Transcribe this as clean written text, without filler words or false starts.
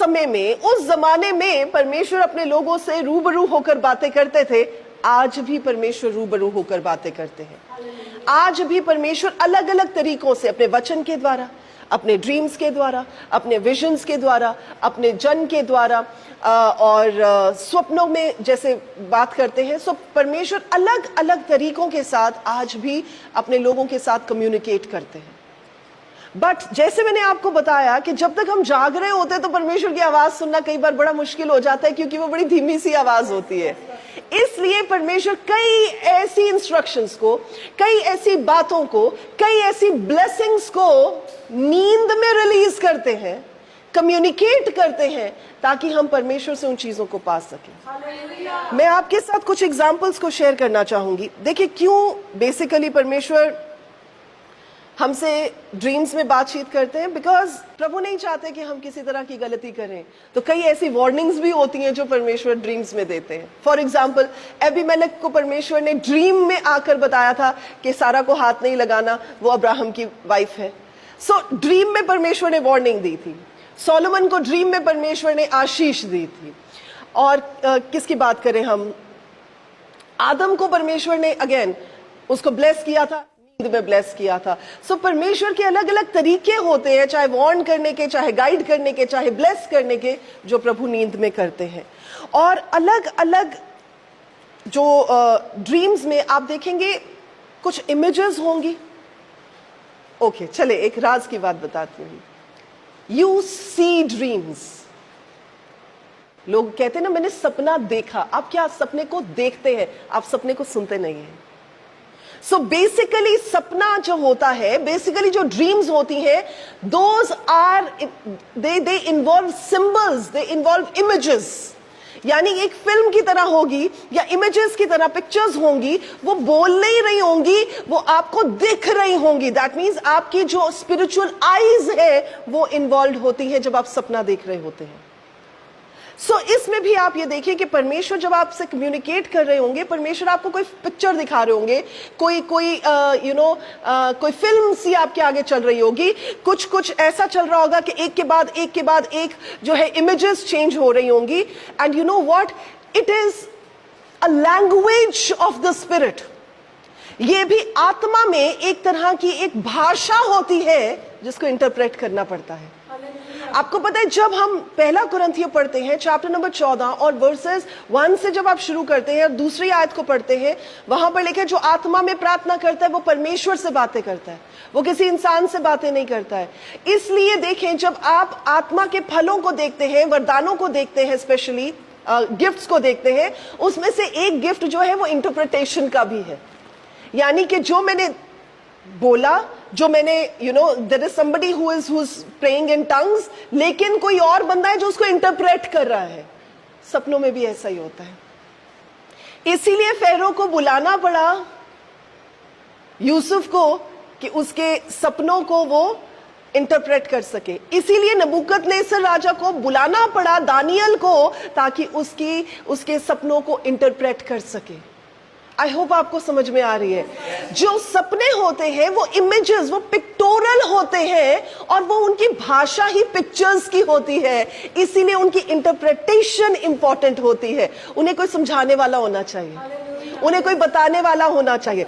समय में, उस जमाने में परमेश्वर अपने लोगों से रूबरू होकर बातें करते थे। आज भी परमेश्वर रूबरू होकर बातें करते हैं। आज भी परमेश्वर अलग अलग तरीकों से, अपने वचन के द्वारा, अपने ड्रीम्स के द्वारा, अपने विजन्स के द्वारा, अपने जन के द्वारा और स्वप्नों में जैसे बात करते हैं। सो परमेश्वर अलग अलग तरीकों के साथ आज भी अपने लोगों के साथ कम्युनिकेट करते हैं। बट जैसे मैंने आपको बताया कि जब तक हम जाग रहे होते हैं तो परमेश्वर की आवाज सुनना कई बार बड़ा मुश्किल हो जाता है, क्योंकि वो बड़ी धीमी सी आवाज होती है। इसलिए परमेश्वर कई ऐसी इंस्ट्रक्शंस को, कई ऐसी बातों को, कई ऐसी ब्लेसिंग्स को नींद में रिलीज करते हैं, कम्युनिकेट करते हैं, ताकि हम परमेश्वर से उन चीजों को पा सकें। मैं आपके साथ कुछ एग्जाम्पल्स को शेयर करना चाहूंगी। देखिए, क्यों बेसिकली परमेश्वर हमसे ड्रीम्स में बातचीत करते हैं? बिकॉज प्रभु नहीं चाहते कि हम किसी तरह की गलती करें। तो कई ऐसी वार्निंग्स भी होती हैं जो परमेश्वर ड्रीम्स में देते हैं। फॉर एग्जाम्पल, अबीमेलेक को परमेश्वर ने ड्रीम में आकर बताया था कि सारा को हाथ नहीं लगाना, वो अब्राहम की वाइफ है। सो ड्रीम में परमेश्वर ने वार्निंग दी थी। सोलोमन को ड्रीम में परमेश्वर ने आशीष दी थी। और किसकी बात करें हम, आदम को परमेश्वर ने अगेन उसको ब्लेस किया था, नींद में ब्लेस किया था। सो परमेश्वर के अलग अलग तरीके होते हैं, चाहे वार्न करने के, चाहे गाइड करने के, चाहे ब्लेस करने के, जो प्रभु नींद में करते हैं। और अलग अलग जो ड्रीम्स में आप देखेंगे कुछ इमेजेस होंगी। ओके, चले एक राज की बात बताती हूँ। You see dreams. लोग कहते हैं ना, मैंने सपना देखा। आप क्या सपने को देखते हैं, आप सपने को सुनते नहीं हैं। सो बेसिकली सपना जो होता है, बेसिकली जो ड्रीम्स होती हैं, those are they involve symbols, they involve images. यानी एक फिल्म की तरह होगी या इमेजेस की तरह पिक्चर्स होंगी। वो बोल नहीं रही होंगी, वो आपको दिख रही होंगी। दैट मीन्स आपकी जो स्पिरिचुअल आईज है वो इन्वॉल्व होती है जब आप सपना देख रहे होते हैं। सो इसमें भी आप ये देखिए कि परमेश्वर जब आपसे कम्युनिकेट कर रहे होंगे, परमेश्वर आपको कोई पिक्चर दिखा रहे होंगे, कोई फिल्म सी आपके आगे चल रही होगी। कुछ ऐसा चल रहा होगा कि एक के बाद एक जो है इमेजेस चेंज हो रही होंगी। And you know what, it is a language of the spirit. ये भी आत्मा में एक तरह की एक भाषा होती है जिसको इंटरप्रेट करना पड़ता है। आपको पता है, जब हम पहला कुरिन्थियों पढ़ते हैं चैप्टर नंबर 14 और वर्सेस 1 से जब आप शुरू करते हैं और दूसरी आयत को पढ़ते हैं, वहां पर लिखा है जो आत्मा में प्रार्थना करता है वो परमेश्वर से बातें करता है, वो किसी इंसान से बातें नहीं करता है। इसलिए देखें, जब आप आत्मा के फलों को देखते हैं, वरदानों को देखते हैं, स्पेशली गिफ्ट्स को देखते हैं, उसमें से एक गिफ्ट जो है वो इंटरप्रिटेशन का भी है। यानी कि जो मैंने बोला, जो मैंने there is somebody who is praying in tongues, लेकिन कोई और बंदा है जो उसको इंटरप्रेट कर रहा है। सपनों में भी ऐसा ही होता है। इसीलिए फेरो को बुलाना पड़ा यूसुफ को कि उसके सपनों को वो इंटरप्रेट कर सके। इसीलिए नबूकदनेस्सर राजा को बुलाना पड़ा दानियल को, ताकि उसके सपनों को इंटरप्रेट कर सके। आई होप आपको समझ में आ रही है। जो सपने होते हैं वो इमेजेस, वो पिक्टोरल होते हैं, और वो उनकी भाषा ही पिक्चर्स की होती है। इसीलिए उनकी इंटरप्रिटेशन इंपॉर्टेंट होती है। उन्हें कोई समझाने वाला होना चाहिए, उन्हें कोई बताने वाला होना चाहिए।